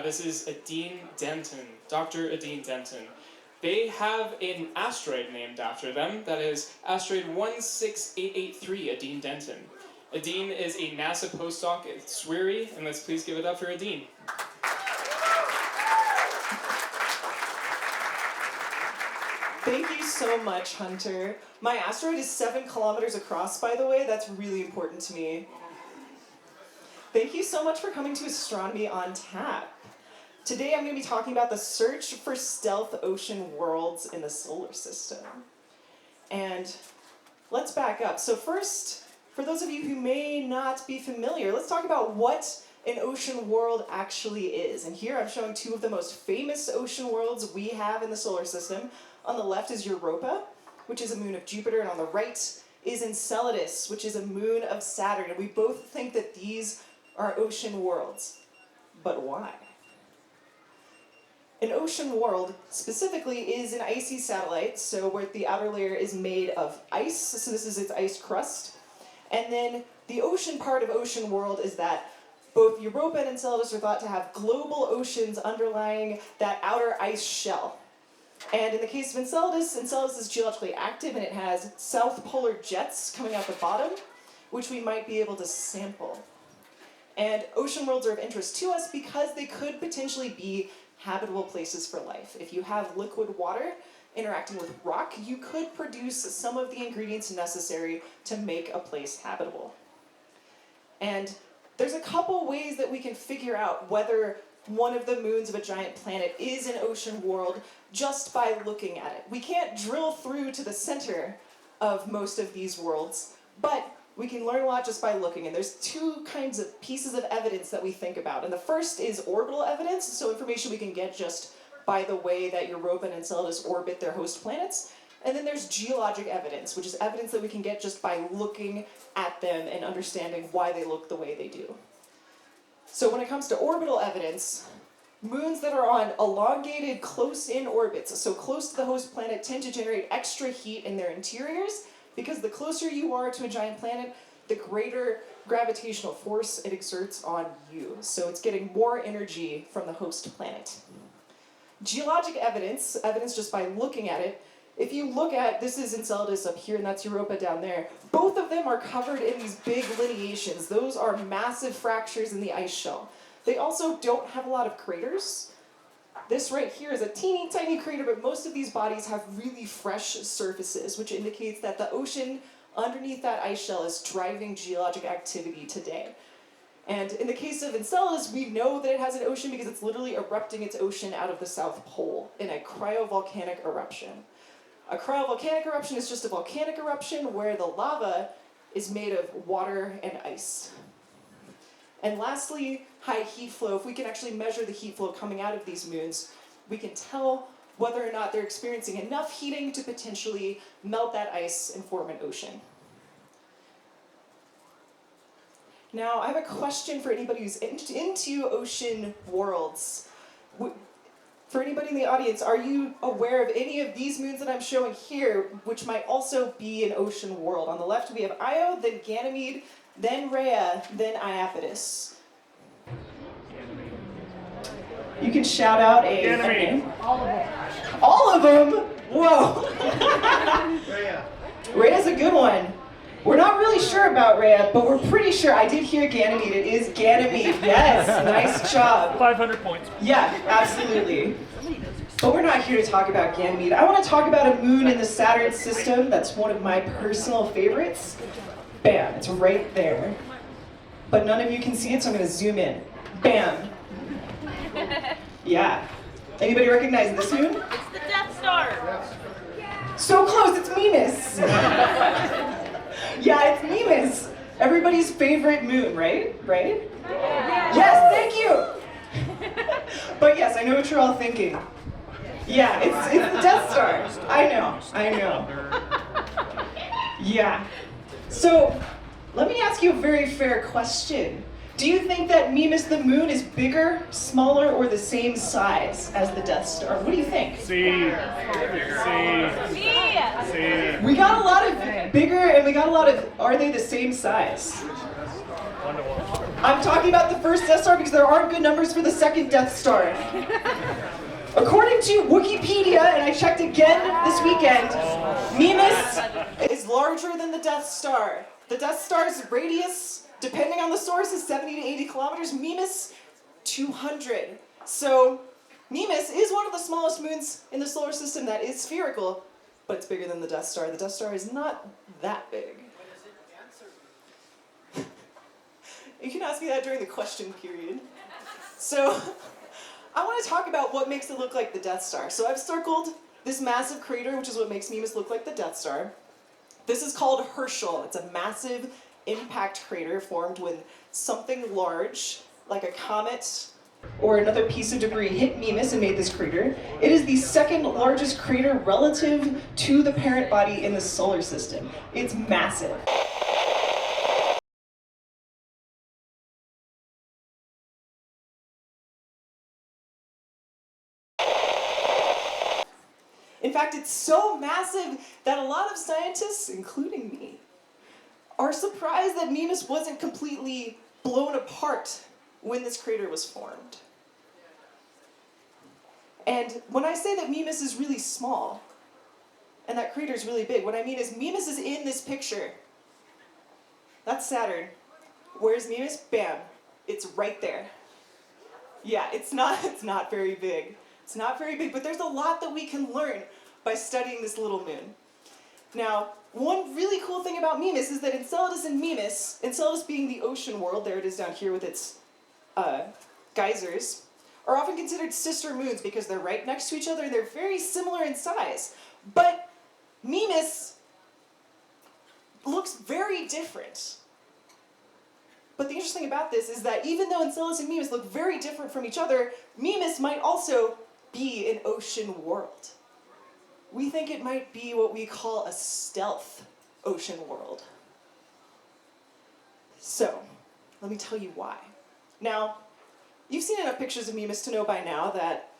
This is Adeene Denton, Dr. Adeene Denton. They have an asteroid named after them, that is asteroid 16883 Adeene Denton. Adeene is a NASA postdoc at SWIRI, and let's please give it up for Adeene. Thank you so much, Hunter. My asteroid is 7 kilometers across, by the way. That's really important to me. Thank you so much for coming to Astronomy on Tap. Today I'm going to be talking about the search for stealth ocean worlds in the solar system. And let's back up. So first, for those of you who may not be familiar, let's talk about what an ocean world actually is. And here I'm showing two of the most famous ocean worlds we have in the solar system. On the left is Europa, which is a moon of Jupiter, and on the right is Enceladus, which is a moon of Saturn. And we both think that these are ocean worlds. But why? An ocean world, specifically, is an icy satellite, so where the outer layer is made of ice, so this is its ice crust. And then the ocean part of ocean world is that both Europa and Enceladus are thought to have global oceans underlying that outer ice shell. And in the case of Enceladus, Enceladus is geologically active and it has south polar jets coming out the bottom, which we might be able to sample. And ocean worlds are of interest to us because they could potentially be habitable places for life. If you have liquid water interacting with rock, you could produce some of the ingredients necessary to make a place habitable. And there's a couple ways that we can figure out whether one of the moons of a giant planet is an ocean world just by looking at it. We can't drill through to the center of most of these worlds, but we can learn a lot just by looking, and there's two kinds of pieces of evidence that we think about. And the first is orbital evidence, so information we can get just by the way that Europa and Enceladus orbit their host planets. And then there's geologic evidence, which is evidence that we can get just by looking at them and understanding why they look the way they do. So when it comes to orbital evidence, moons that are on elongated, close-in orbits, so close to the host planet, tend to generate extra heat in their interiors, because the closer you are to a giant planet, the greater gravitational force it exerts on you. So it's getting more energy from the host planet. Geologic evidence just by looking at it, if you look at, this is Enceladus up here and that's Europa down there, both of them are covered in these big lineations. Those are massive fractures in the ice shell. They also don't have a lot of craters. This right here is a teeny tiny crater, but most of these bodies have really fresh surfaces, which indicates that the ocean underneath that ice shell is driving geologic activity today. And in the case of Enceladus, we know that it has an ocean because it's literally erupting its ocean out of the South Pole in a cryovolcanic eruption. A cryovolcanic eruption is just a volcanic eruption where the lava is made of water and ice. And lastly, high heat flow. If we can actually measure the heat flow coming out of these moons, we can tell whether or not they're experiencing enough heating to potentially melt that ice and form an ocean. Now, I have a question for anybody who's into ocean worlds. For anybody in the audience, are you aware of any of these moons that I'm showing here, which might also be an ocean world? On the left, we have Io, then Ganymede, then Rhea, then Iapetus. You can shout out a name. All of them. All of them? Whoa. Rhea. Rhea's a good one. We're not really sure about Rhea, but we're pretty sure. I did hear Ganymede. It is Ganymede. Yes, nice job. 500 points. Yeah, absolutely. But we're not here to talk about Ganymede. I want to talk about a moon in the Saturn system that's one of my personal favorites. Bam, it's right there. But none of you can see it, so I'm going to zoom in. Bam. Yeah. Anybody recognize this moon? It's the Death Star. So close, it's Mimas. Yeah, it's Mimas. Everybody's favorite moon, right? Right? Yes, thank you. But yes, I know what you're all thinking. Yeah, it's the Death Star. I know. Yeah. So, let me ask you a very fair question. Do you think that Mimas the moon is bigger, smaller, or the same size as the Death Star? What do you think? C. We got a lot of bigger and we got a lot of, are they the same size? 1 to 1. I'm talking about the first Death Star because there aren't good numbers for the second Death Star. According to Wikipedia, and I checked again this weekend, Mimas is larger than the Death Star. The Death Star's radius, depending on the source, is 70 to 80 kilometers. Mimas, 200. So Mimas is one of the smallest moons in the solar system that is spherical, but it's bigger than the Death Star. The Death Star is not that big. You can ask me that during the question period. So I want to talk about what makes it look like the Death Star. So I've circled this massive crater, which is what makes Mimas look like the Death Star. This is called Herschel. It's a massive impact crater formed when something large, like a comet or another piece of debris, hit Mimas and made this crater. It is the second largest crater relative to the parent body in the solar system. It's massive. In fact, it's so massive that a lot of scientists, including me, are surprised that Mimas wasn't completely blown apart when this crater was formed. And when I say that Mimas is really small, and that crater is really big, what I mean is Mimas is in this picture. That's Saturn. Where's Mimas? Bam. It's right there. Yeah, it's not very big. It's not very big, but there's a lot that we can learn by studying this little moon. Now, one really cool thing about Mimas is that Enceladus and Mimas, Enceladus being the ocean world, there it is down here with its geysers, are often considered sister moons because they're right next to each other and they're very similar in size. But Mimas looks very different. But the interesting about this is that even though Enceladus and Mimas look very different from each other, Mimas might also be an ocean world. We think it might be what we call a stealth ocean world. So, let me tell you why. Now, you've seen enough pictures of Mimas to know by now that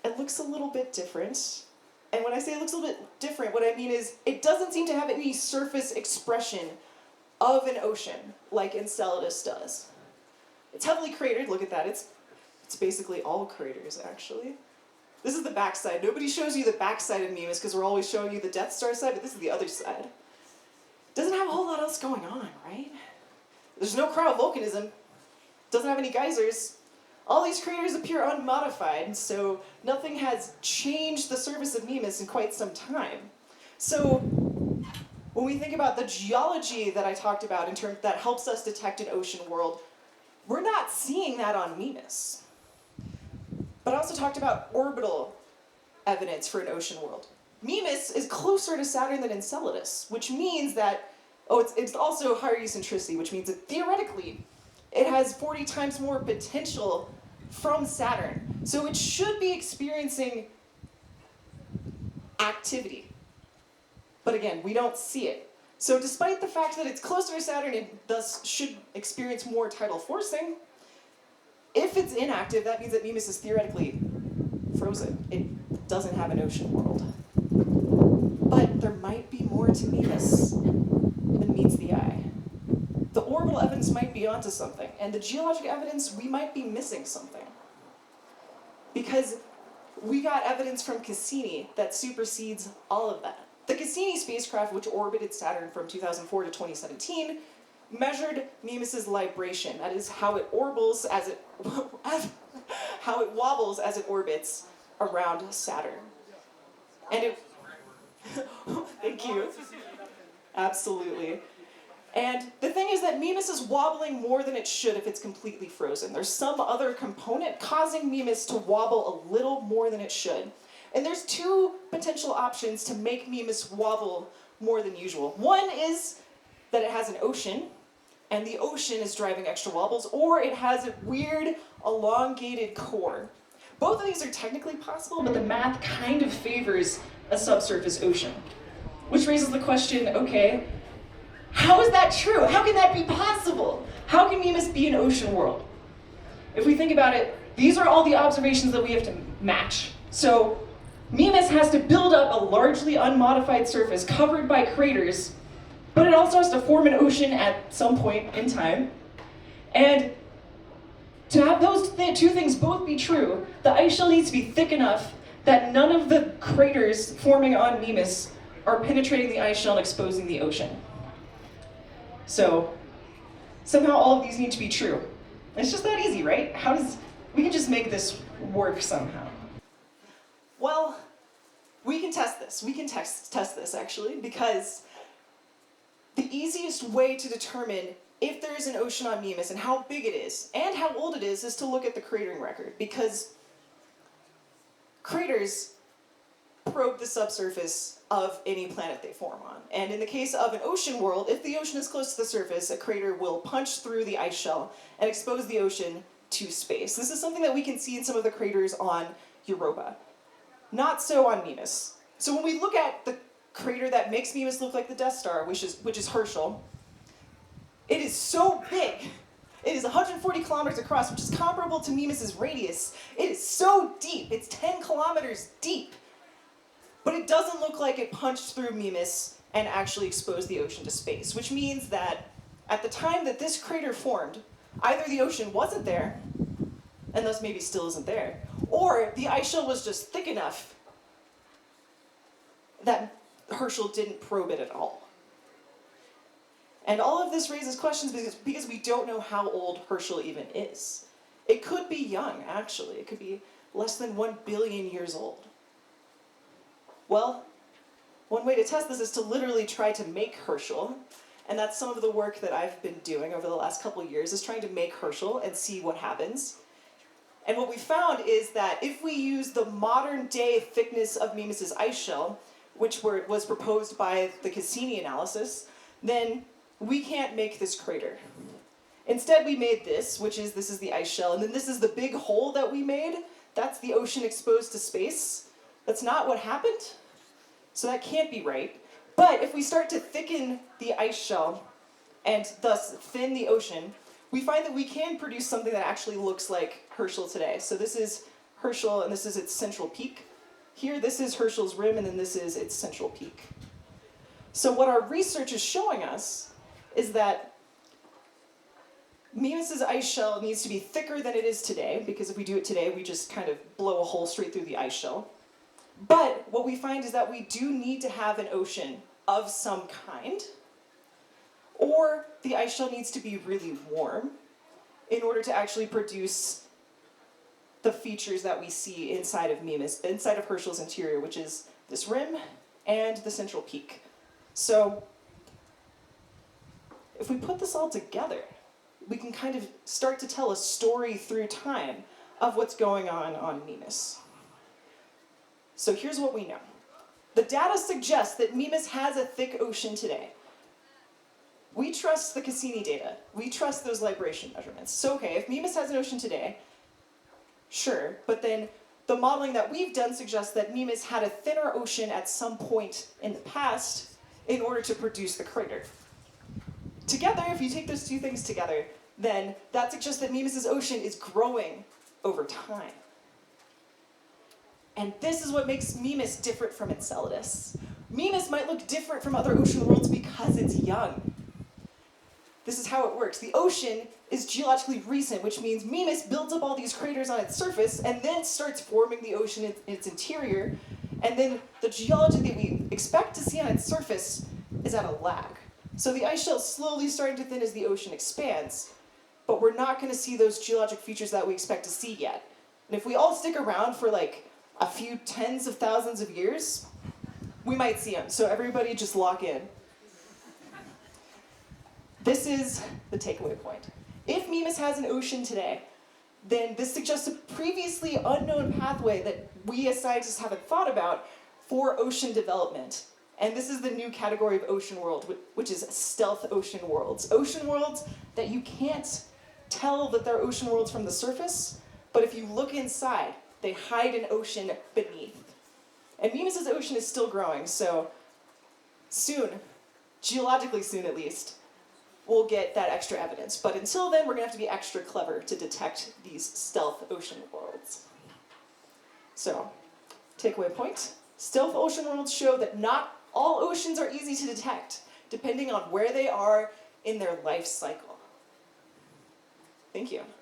it looks a little bit different. And when I say it looks a little bit different, what I mean is it doesn't seem to have any surface expression of an ocean like Enceladus does. It's heavily cratered, look at that. It's basically all craters, actually. This is the backside. Nobody shows you the backside of Mimas because we're always showing you the Death Star side, but this is the other side. Doesn't have a whole lot else going on, right? There's no cryovolcanism. Doesn't have any geysers. All these craters appear unmodified, so nothing has changed the surface of Mimas in quite some time. So when we think about the geology that I talked about in terms that helps us detect an ocean world, we're not seeing that on Mimas. But I also talked about orbital evidence for an ocean world. Mimas is closer to Saturn than Enceladus, which means that, it's also higher eccentricity, which means that theoretically it has 40 times more potential from Saturn. So it should be experiencing activity. But again, we don't see it. So despite the fact that it's closer to Saturn and thus should experience more tidal forcing, if it's inactive, that means that Mimas is theoretically frozen. It doesn't have an ocean world. But there might be more to Mimas than meets the eye. The orbital evidence might be onto something, and the geologic evidence, we might be missing something. Because we got evidence from Cassini that supersedes all of that. The Cassini spacecraft, which orbited Saturn from 2004 to 2017, measured Mimas's libration. That is how it wobbles as it orbits around Saturn. And it thank you. Absolutely. And the thing is that Mimas is wobbling more than it should if it's completely frozen. There's some other component causing Mimas to wobble a little more than it should. And there's two potential options to make Mimas wobble more than usual. One is that it has an ocean, and the ocean is driving extra wobbles, or it has a weird, elongated core. Both of these are technically possible, but the math kind of favors a subsurface ocean. Which raises the question, okay, how is that true? How can that be possible? How can Mimas be an ocean world? If we think about it, these are all the observations that we have to match. So Mimas has to build up a largely unmodified surface covered by craters, but it also has to form an ocean at some point in time. And to have those two things both be true, the ice shell needs to be thick enough that none of the craters forming on Mimas are penetrating the ice shell and exposing the ocean. So somehow all of these need to be true. It's just that easy, right? We can just make this work somehow. Well, we can test this. We can test this actually, because the easiest way to determine if there is an ocean on Mimas and how big it is and how old it is to look at the cratering record, because craters probe the subsurface of any planet they form on. And in the case of an ocean world, if the ocean is close to the surface, a crater will punch through the ice shell and expose the ocean to space. This is something that we can see in some of the craters on Europa. Not so on Mimas. So when we look at the crater that makes Mimas look like the Death Star, which is Herschel, it is so big. It is 140 kilometers across, which is comparable to Mimas' radius. It is so deep. It's 10 kilometers deep. But it doesn't look like it punched through Mimas and actually exposed the ocean to space, which means that at the time that this crater formed, either the ocean wasn't there, and thus maybe still isn't there, or the ice shell was just thick enough that Herschel didn't probe it at all. And all of this raises questions because we don't know how old Herschel even is. It could be young, actually. It could be less than 1 billion years old. Well, one way to test this is to literally try to make Herschel, and that's some of the work that I've been doing over the last couple of years, is trying to make Herschel and see what happens. And what we found is that if we use the modern day thickness of Mimas' ice shell, which was proposed by the Cassini analysis, then we can't make this crater. Instead, we made this is the ice shell, and then this is the big hole that we made. That's the ocean exposed to space. That's not what happened, so that can't be right. But if we start to thicken the ice shell and thus thin the ocean, we find that we can produce something that actually looks like Herschel today. So this is Herschel, and this is its central peak. Here, this is Herschel's rim, and then this is its central peak. So what our research is showing us is that Mimas' ice shell needs to be thicker than it is today, because if we do it today, we just kind of blow a hole straight through the ice shell. But what we find is that we do need to have an ocean of some kind, or the ice shell needs to be really warm in order to actually produce the features that we see inside of inside of Herschel's interior, which is this rim and the central peak. So if we put this all together, we can kind of start to tell a story through time of what's going on Mimas. So here's what we know. The data suggests that Mimas has a thick ocean today. We trust the Cassini data. We trust those libration measurements. So okay, if Mimas has an ocean today, sure, but then the modeling that we've done suggests that Mimas had a thinner ocean at some point in the past in order to produce the crater. Together, if you take those two things together, then that suggests that Mimas' ocean is growing over time. And this is what makes Mimas different from Enceladus. Mimas might look different from other ocean worlds because it's young. This is how it works. The ocean is geologically recent, which means Mimas builds up all these craters on its surface and then starts forming the ocean in its interior. And then the geology that we expect to see on its surface is at a lag. So the ice shell is slowly starting to thin as the ocean expands, but we're not going to see those geologic features that we expect to see yet. And if we all stick around for like a few tens of thousands of years, we might see them. So everybody just lock in. This is the takeaway point. If Mimas has an ocean today, then this suggests a previously unknown pathway that we as scientists haven't thought about for ocean development. And this is the new category of ocean world, which is stealth ocean worlds. Ocean worlds that you can't tell that they're ocean worlds from the surface, but if you look inside, they hide an ocean beneath. And Mimas' ocean is still growing, so soon, geologically soon at least, we'll get that extra evidence. But until then, we're going to have to be extra clever to detect these stealth ocean worlds. So, takeaway point. Stealth ocean worlds show that not all oceans are easy to detect, depending on where they are in their life cycle. Thank you.